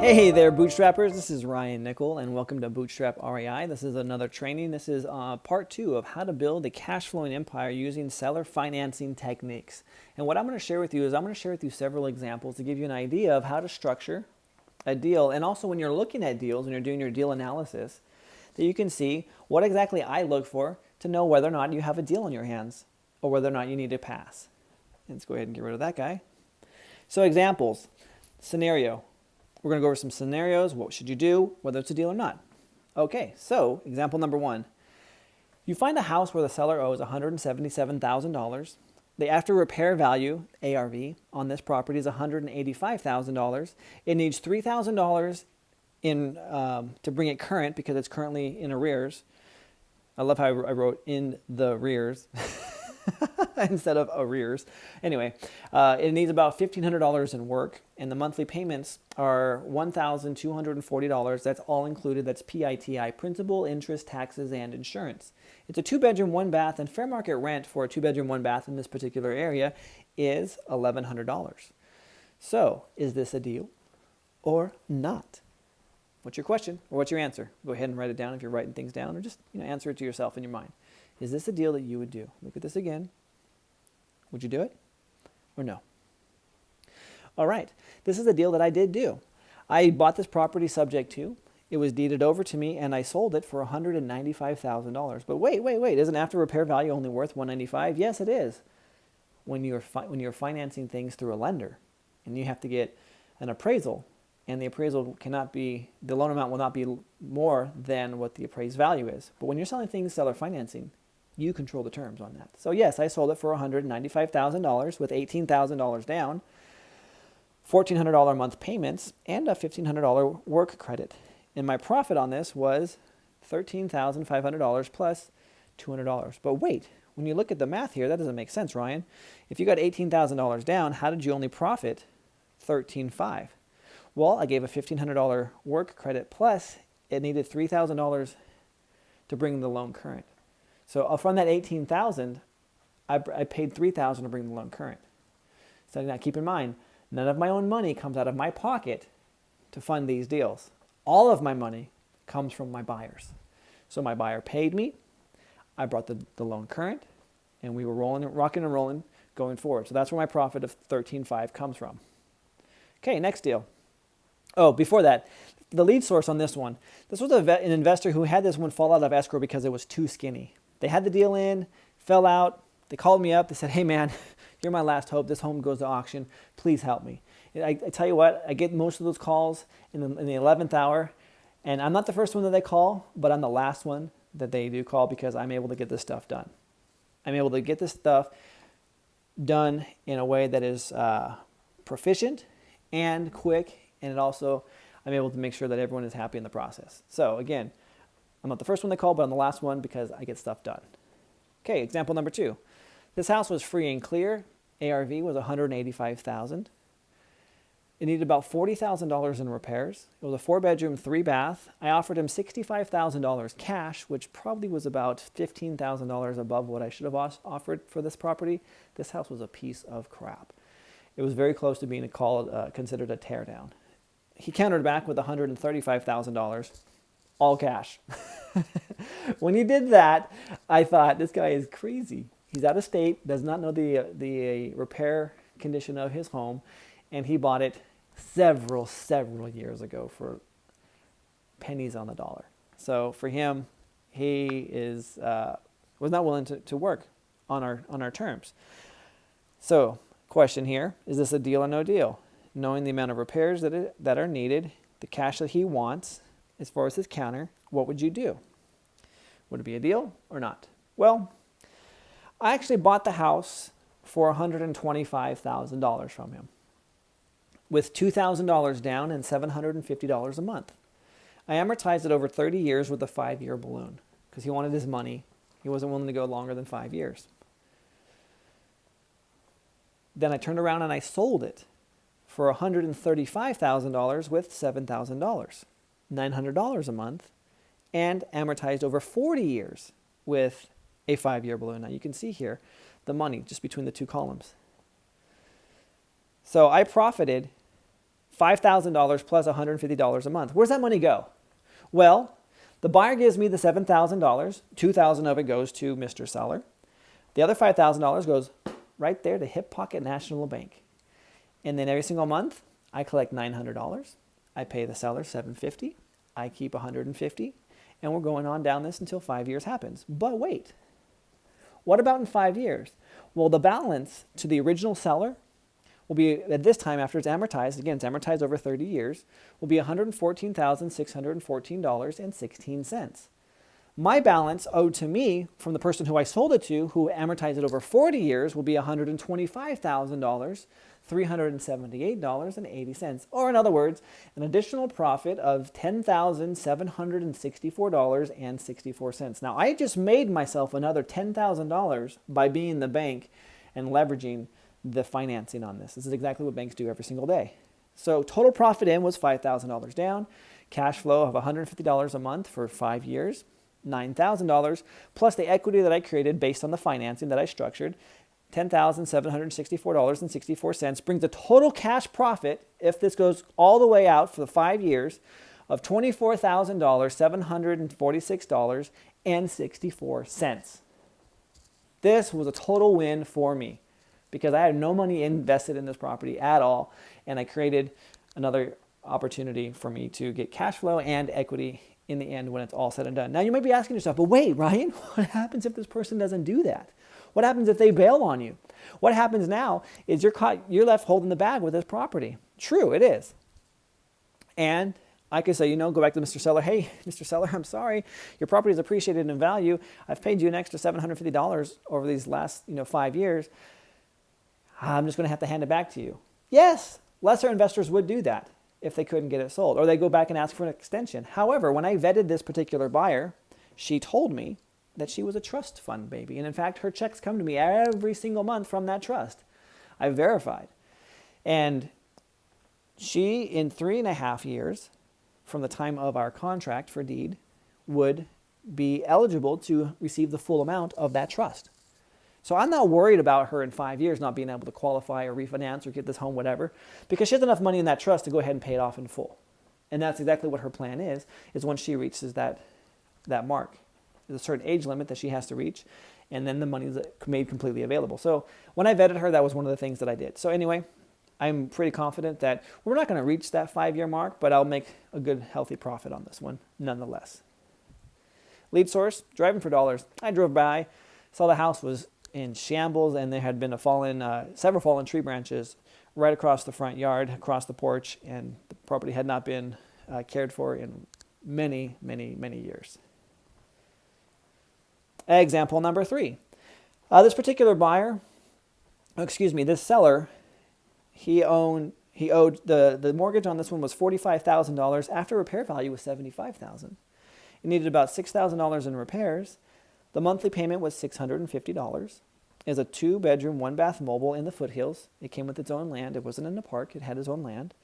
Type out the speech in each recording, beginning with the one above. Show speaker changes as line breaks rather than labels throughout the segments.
Hey there, bootstrappers. This is Ryan Nickel, and welcome to Bootstrap REI. This is another training. This is part 2 of how to build a cash flowing empire using seller financing techniques. And what I'm going to share with you is I'm going to share with you several examples to give you an idea of how to structure a deal. And also when you're looking at deals and you're doing your deal analysis, that you can see what exactly I look for to know whether or not you have a deal in your hands or whether or not you need to pass. Let's go ahead and get rid of that guy. So examples, scenario. We're going to go over some scenarios. What should you do, whether it's a deal or not? Okay, so example number 1. You find a house where the seller owes $177,000. The after repair value, ARV, on this property is $185,000. It needs $3,000 to bring it current because it's currently in arrears. I love how I wrote in the rears instead of arrears. Anyway, it needs about $1,500 in work, and the monthly payments are $1,240. That's all included. That's PITI, principal, interest, taxes, and insurance. It's a 2-bedroom, 1-bath, and fair market rent for a 2-bedroom, 1-bath in this particular area is $1,100. So, is this a deal or not? What's your question or what's your answer? Go ahead and write it down if you're writing things down, or just answer it to yourself in your mind. Is this a deal that you would do? Look at this again. Would you do it or no? All right. This is a deal that I did do. I bought this property subject to. It was deeded over to me, and I sold it for $195,000. But wait. Isn't after repair value only worth $195,000? Yes, it is. When you're financing things through a lender, and you have to get an appraisal, and the appraisal the loan amount will not be more than what the appraised value is. But when you're selling things seller financing, you control the terms on that. So yes, I sold it for $195,000 with $18,000 down, $1,400 a month payments, and a $1,500 work credit. And my profit on this was $13,500 plus $200. But wait, when you look at the math here, that doesn't make sense, Ryan. If you got $18,000 down, how did you only profit $13,500? Well, I gave a $1,500 work credit, plus it needed $3,000 to bring the loan current. So from that $18,000, I paid $3,000 to bring the loan current. So now keep in mind, none of my own money comes out of my pocket to fund these deals. All of my money comes from my buyers. So my buyer paid me, I brought the loan current, and we were rocking and rolling going forward. So that's where my profit of $13,500 comes from. Okay, next deal. Oh, before that, the lead source on this one. This was an investor who had this one fall out of escrow because it was too skinny. They had the deal in, fell out. They called me up. They said, hey, man, you're my last hope. This home goes to auction. Please help me. I tell you what, I get most of those calls in the 11th hour. And I'm not the first one that they call, but I'm the last one that they do call because I'm able to get this stuff done. I'm able to get this stuff done in a way that is proficient and quick. And it also, I'm able to make sure that everyone is happy in the process. So again, I'm not the first one they call, but I'm the last one because I get stuff done. Okay, example number 2. This house was free and clear. ARV was $185,000. It needed about $40,000 in repairs. It was a 4-bedroom, 3-bath. I offered him $65,000 cash, which probably was about $15,000 above what I should have offered for this property. This house was a piece of crap. It was very close to being considered a teardown. He countered back with $135,000, all cash. When he did that, I thought, this guy is crazy. He's out of state, does not know the repair condition of his home, and he bought it several years ago for pennies on the dollar. So for him, he was not willing to work on our terms. So question here, is this a deal or no deal? Knowing the amount of repairs that are needed, the cash that he wants, as far as his counter, what would you do? Would it be a deal or not? Well, I actually bought the house for $125,000 from him with $2,000 down and $750 a month. I amortized it over 30 years with a 5-year balloon because he wanted his money. He wasn't willing to go longer than 5 years. Then I turned around and I sold it for $135,000 with $7,000, $900 a month, and amortized over 40 years with a 5-year balloon. Now you can see here the money just between the two columns. So I profited $5,000 plus $150 a month. Where's that money go? Well, the buyer gives me the $7,000. $2,000 of it goes to Mr. Seller. The other $5,000 goes right there to Hip Pocket National Bank. And then every single month, I collect $900. I pay the seller $750. I keep $150. And we're going on down this until 5 years happens. But wait, what about in 5 years? Well, the balance to the original seller will be, at this time after it's amortized, again, it's amortized over 30 years, will be $114,614.16. My balance owed to me from the person who I sold it to, who amortized it over 40 years, will be $125,000, $378.80. Or in other words, an additional profit of $10,764.64. Now, I just made myself another $10,000 by being the bank and leveraging the financing on this. This is exactly what banks do every single day. So total profit in was $5,000 down, cash flow of $150 a month for 5 years, $9,000, plus the equity that I created based on the financing that I structured, $10,764.64, brings the total cash profit, if this goes all the way out for the 5 years, of $24,746.64. This was a total win for me because I had no money invested in this property at all, and I created another opportunity for me to get cash flow and equity in the end when it's all said and done. Now you might be asking yourself, but wait, Ryan, what happens if this person doesn't do that? What happens if they bail on you? What happens now is you're left holding the bag with this property. True, it is. And I could say, go back to Mr. Seller, hey, Mr. Seller, I'm sorry, your property is appreciated in value. I've paid you an extra $750 over these last 5 years. I'm just going to have to hand it back to you. Yes, lesser investors would do that if they couldn't get it sold, or they go back and ask for an extension. However, when I vetted this particular buyer, she told me that she was a trust fund baby. And in fact, her checks come to me every single month from that trust. I verified. And she, in 3.5 years from the time of our contract for deed, would be eligible to receive the full amount of that trust. So I'm not worried about her in 5 years not being able to qualify or refinance or get this home, whatever, because she has enough money in that trust to go ahead and pay it off in full. And that's exactly what her plan is once she reaches that mark. There's a certain age limit that she has to reach, and then the money is made completely available. So when I vetted her, that was one of the things that I did. So anyway, I'm pretty confident that we're not going to reach that 5-year mark, but I'll make a good, healthy profit on this one nonetheless. Lead source, driving for dollars. I drove by, saw the house was in shambles, and there had been several fallen tree branches right across the front yard, across the porch, and the property had not been cared for in many, many, many years. Example number 3. This particular this seller, he owed the mortgage on this one was $45,000 after repair value was $75,000. It needed about $6,000 in repairs. The monthly payment was $650. It was a 2-bedroom, 1-bath mobile in the foothills. It came with its own land. It wasn't in a park. It had its own land.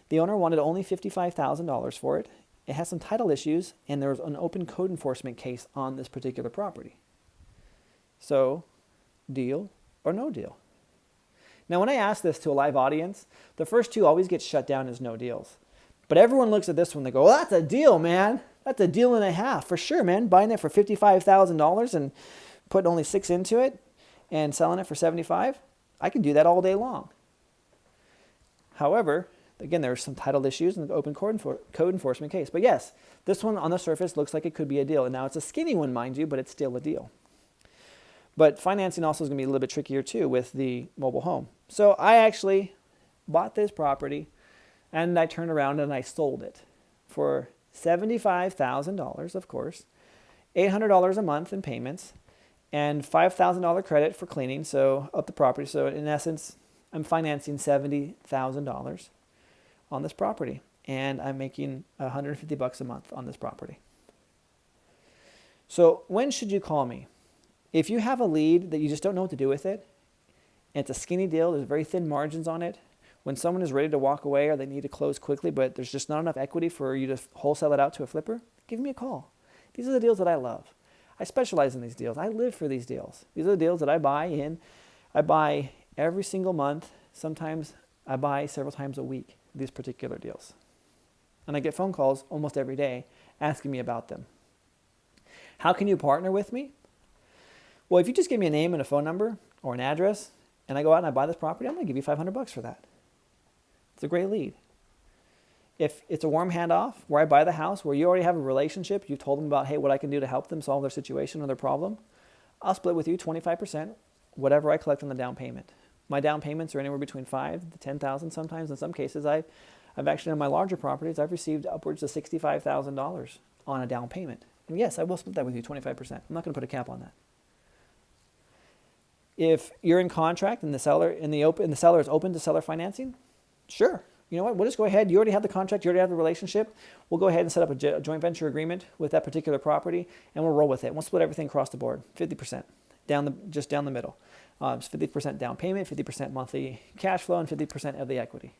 The owner wanted only $55,000 for it. It had some title issues, and there was an open code enforcement case on this particular property. So, deal or no deal? Now, when I ask this to a live audience, the first 2 always get shut down as no deals. But everyone looks at this one, they go, well, that's a deal, man. That's a deal and a half. For sure, man. Buying it for $55,000 and putting only 6 into it and selling it for $75,000, I can do that all day long. However, again, there are some title issues in the open code enforcement case. But yes, this one on the surface looks like it could be a deal. And now it's a skinny one, mind you, but it's still a deal. But financing also is going to be a little bit trickier too with the mobile home. So I actually bought this property and I turned around and I sold it for $75,000, of course, $800 a month in payments, and $5,000 credit for cleaning, so up the property. So in essence, I'm financing $70,000 on this property, and I'm making $150 a month on this property. So when should you call me? If you have a lead that you just don't know what to do with it, and it's a skinny deal, there's very thin margins on it, when someone is ready to walk away or they need to close quickly, but there's just not enough equity for you to wholesale it out to a flipper, give me a call. These are the deals that I love. I specialize in these deals. I live for these deals. These are the deals that I buy in. I buy every single month. Sometimes I buy several times a week. these particular deals. And I get phone calls almost every day asking me about them. How can you partner with me? Well, if you just give me a name and a phone number or an address, and I go out and I buy this property, I'm going to give you $500 for that. It's a great lead. If it's a warm handoff where I buy the house, where you already have a relationship, you've told them about, hey, what I can do to help them solve their situation or their problem, I'll split with you 25%, whatever I collect on the down payment. My down payments are anywhere between $5,000 to $10,000 sometimes. In some cases, I've actually, on my larger properties, I've received upwards of $65,000 on a down payment. And yes, I will split that with you 25%. I'm not going to put a cap on that. If you're in contract and the seller is open to seller financing, sure. You know what? We'll just go ahead. You already have the contract. You already have the relationship. We'll go ahead and set up a joint venture agreement with that particular property, and we'll roll with it. We'll split everything across the board, 50%, just down the middle. It's 50% down payment, 50% monthly cash flow, and 50% of the equity.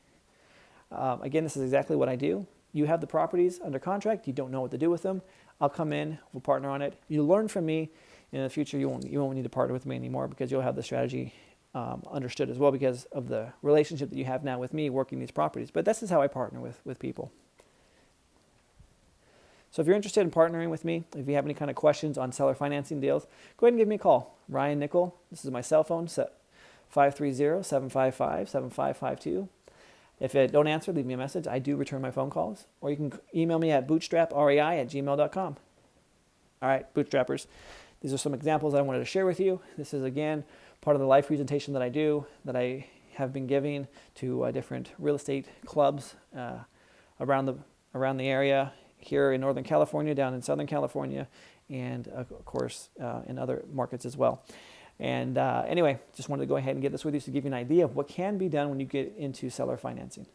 Again, this is exactly what I do. You have the properties under contract. You don't know what to do with them. I'll come in. We'll partner on it. You learn from me. In the future, you won't need to partner with me anymore because you'll have the strategy understood as well because of the relationship that you have now with me working these properties. But this is how I partner with people. So if you're interested in partnering with me, if you have any kind of questions on seller financing deals, go ahead and give me a call. Ryan Nickel, this is my cell phone, 530-755-7552. If I don't answer, leave me a message. I do return my phone calls. Or you can email me at bootstraprei@gmail.com. All right, bootstrappers. These are some examples I wanted to share with you. This is, again, part of the live presentation that I do, that I have been giving to different real estate clubs around the area, here in Northern California, down in Southern California, and of course in other markets as well. And anyway, just wanted to go ahead and get this with you to give you an idea of what can be done when you get into seller financing.